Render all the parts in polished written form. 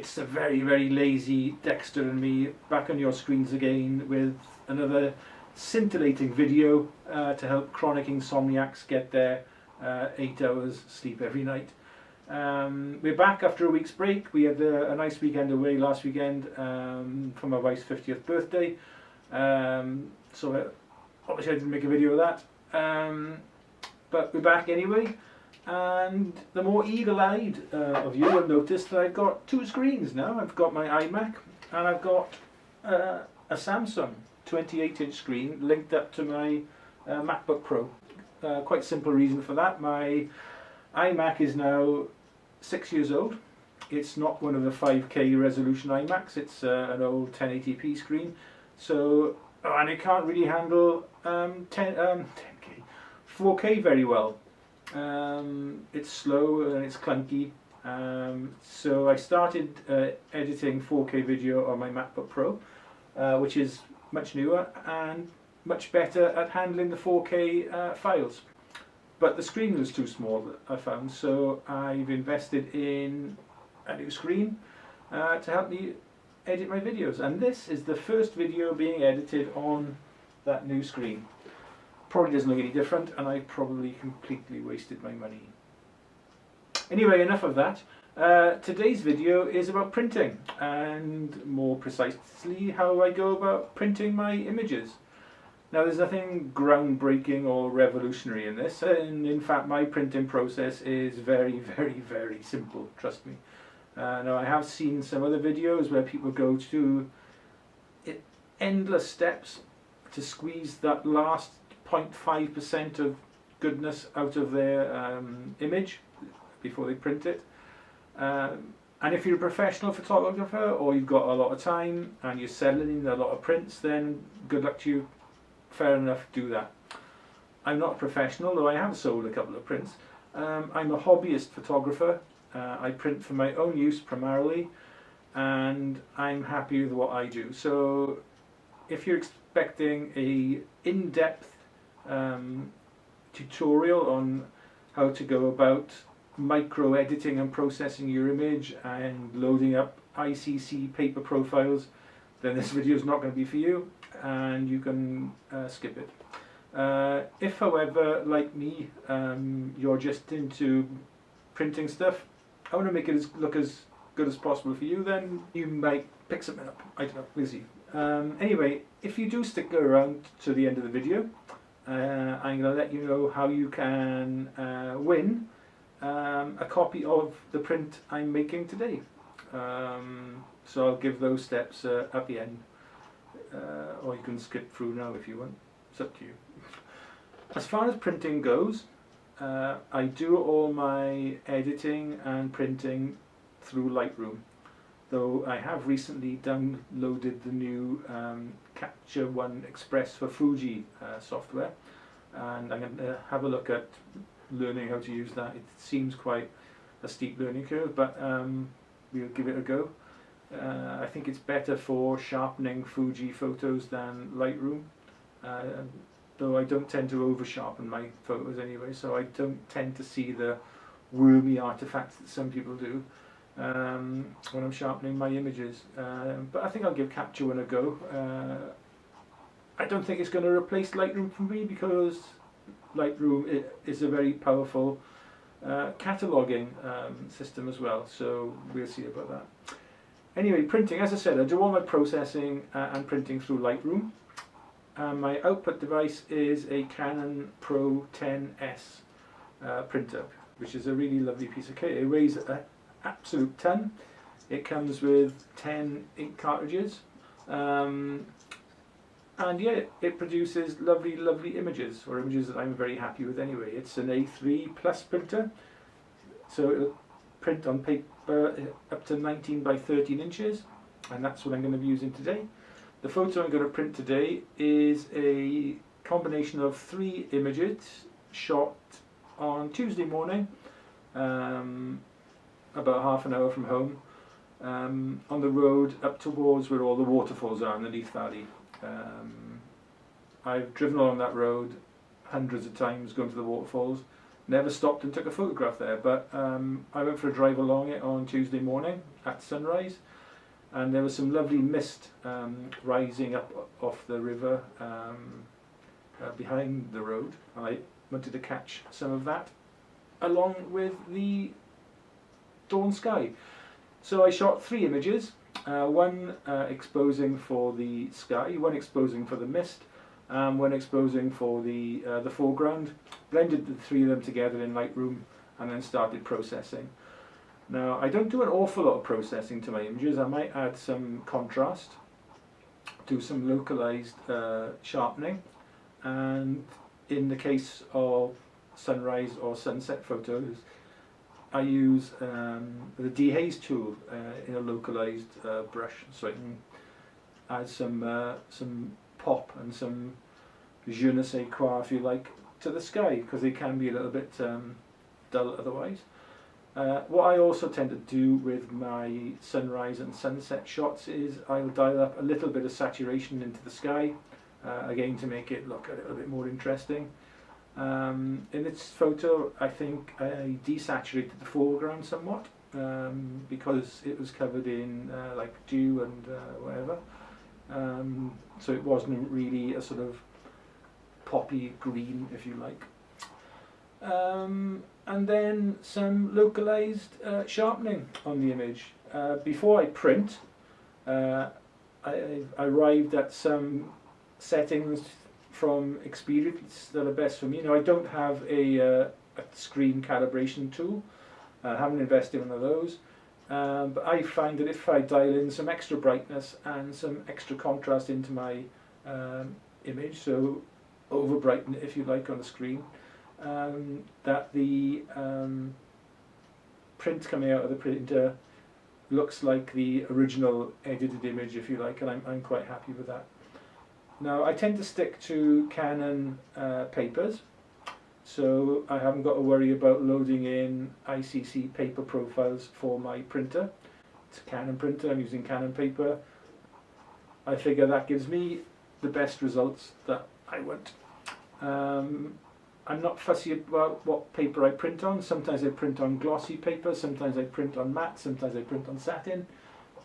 It's a very, very lazy Dexter and me back on your screens again with another scintillating video to help chronic insomniacs get their 8 hours sleep every night. We're back after a week's break. We had a nice weekend away last weekend for my wife's 50th birthday. So obviously I didn't make a video of that. But we're back anyway. And the more eagle-eyed of you will notice that I've got two screens now. I've got my iMac and I've got a Samsung 28-inch screen linked up to my MacBook Pro. Quite simple reason for that. My iMac is now 6 years old. It's not one of the 5K resolution iMacs. It's an old 1080p screen. So, and it can't really handle 4K very well. It's slow and it's clunky, so I started editing 4K video on my MacBook Pro, which is much newer and much better at handling the 4K files. But the screen was too small, I found, so I've invested in a new screen to help me edit my videos, and this is the first video being edited on that new screen. Probably doesn't look any different, and I probably completely wasted my money. Anyway, enough of that. Today's video is about printing, and more precisely how I go about printing my images. Now, there's nothing groundbreaking or revolutionary in this, and in fact my printing process is very, very, very simple, trust me. Now, I have seen some other videos where people go to endless steps to squeeze that last 0.5% of goodness out of their image before they print it. And if you're a professional photographer or you've got a lot of time and you're selling a lot of prints, then good luck to you. Fair enough, do that. I'm not a professional, though I have sold a couple of prints. I'm a hobbyist photographer. I print for my own use primarily, and I'm happy with what I do. So if you're expecting a in-depth tutorial on how to go about micro editing and processing your image and loading up ICC paper profiles, then this video is not going to be for you, and you can skip it. If, however, like me, you're just into printing stuff, I want to make it look as good as possible for you, then you might pick something up. I don't know, we'll see. Anyway, if you do stick around to the end of the video, I'm going to let you know how you can win a copy of the print I'm making today. So I'll give those steps at the end, or you can skip through now if you want. It's up to you. As far as printing goes, I do all my editing and printing through Lightroom, though I have recently downloaded the new Capture One Express for Fuji software, and I'm going to have a look at learning how to use that. It seems quite a steep learning curve, but we'll give it a go. I think it's better for sharpening Fuji photos than Lightroom, though I don't tend to over sharpen my photos anyway, so I don't tend to see the wormy artifacts that some people do when I'm sharpening my images. But I think I'll give Capture One a go. I don't think it's going to replace Lightroom for me, because Lightroom is a very powerful cataloguing system as well, so we'll see about that. Anyway, printing, as I said, I do all my processing and printing through Lightroom. My output device is a Canon Pro 10S printer, which is a really lovely piece of kit. It weighs an absolute ton. It comes with 10 ink cartridges, and yeah, it produces lovely, lovely images, or images that I'm very happy with anyway. It's an A3 Plus printer, so it'll print on paper up to 19 by 13 inches, and that's what I'm going to be using today. The photo I'm going to print today is a combination of 3 images shot on Tuesday morning, about half an hour from home, on the road up towards where all the waterfalls are in the Neath Valley. I've driven along that road hundreds of times going to the waterfalls, never stopped and took a photograph there, but I went for a drive along it on Tuesday morning at sunrise, and there was some lovely mist rising up off the river behind the road. I wanted to catch some of that along with the dawn sky. So I shot 3 images, one exposing for the sky, one exposing for the mist, one exposing for the foreground, blended the 3 of them together in Lightroom and then started processing. Now I don't do an awful lot of processing to my images. I might add some contrast, do some localized sharpening, and in the case of sunrise or sunset photos I use the dehaze tool in a localized brush, so I can add some pop and some je ne sais quoi, if you like, to the sky, because they can be a little bit dull otherwise. What I also tend to do with my sunrise and sunset shots is I'll dial up a little bit of saturation into the sky, again to make it look a little bit more interesting. In this photo I think I desaturated the foreground somewhat because it was covered in like dew and whatever, so it wasn't really a sort of poppy green, if you like. And then some localized sharpening on the image. Before I print, I arrived at some settings from experience that are best for me. Now I don't have a screen calibration tool, I haven't invested in one of those, but I find that if I dial in some extra brightness and some extra contrast into my image, so over brighten it if you like on the screen, that the print coming out of the printer looks like the original edited image, if you like, and I'm quite happy with that. Now I tend to stick to Canon papers, so I haven't got to worry about loading in ICC paper profiles for my printer. It's a Canon printer, I'm using Canon paper. I figure that gives me the best results that I want. I'm not fussy about what paper I print on. Sometimes I print on glossy paper, sometimes I print on matte, sometimes I print on satin.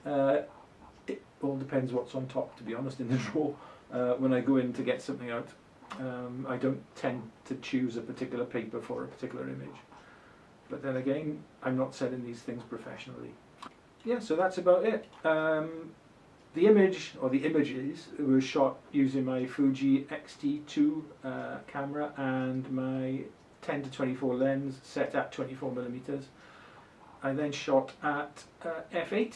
It all depends what's on top, to be honest, in the drawer. When I go in to get something out, I don't tend to choose a particular paper for a particular image. But then again, I'm not selling these things professionally. Yeah, so that's about it. The image, or the images, were shot using my Fuji X-T2 camera and my 10-24 lens set at 24mm. I then shot at f8.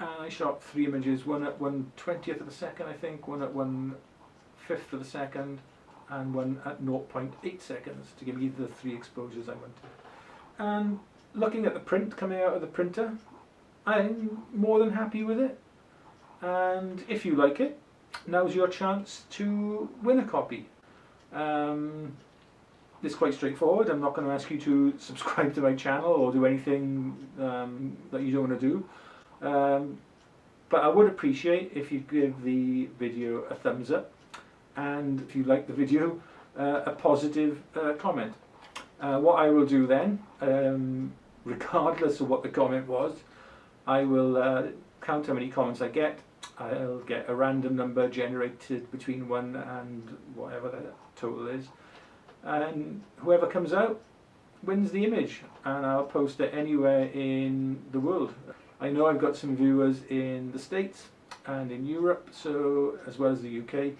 I shot 3 images, one at 1/20th of a second, I think, one at 1/5 of a second, and one at 0.8 seconds to give me the 3 exposures I wanted. And looking at the print coming out of the printer, I'm more than happy with it. And if you like it, now's your chance to win a copy. It's quite straightforward. I'm not going to ask you to subscribe to my channel or do anything that you don't want to do. But I would appreciate if you give the video a thumbs up, and if you like the video, a positive comment. What I will do then, regardless of what the comment was, I will count how many comments I get. I'll get a random number generated between 1 and whatever the total is, and whoever comes out wins the image, and I'll post it anywhere in the world. I know I've got some viewers in the States and in Europe, so as well as the UK,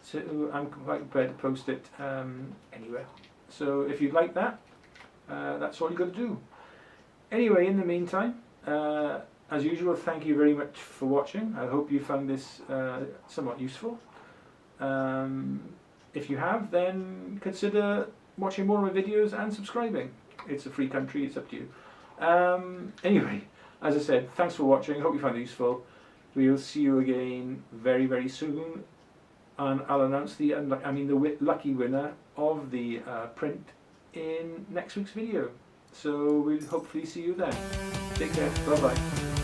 so I'm quite prepared to post it anywhere. So if you'd like that, that's all you've got to do. Anyway, in the meantime, as usual, thank you very much for watching. I hope you found this somewhat useful. If you have, then consider watching more of my videos and subscribing. It's a free country, it's up to you. Anyway, as I said, thanks for watching. Hope you found it useful. We'll see you again very, very soon, and I'll announce the lucky winner of the print in next week's video. So we'll hopefully see you then. Take care. Bye bye.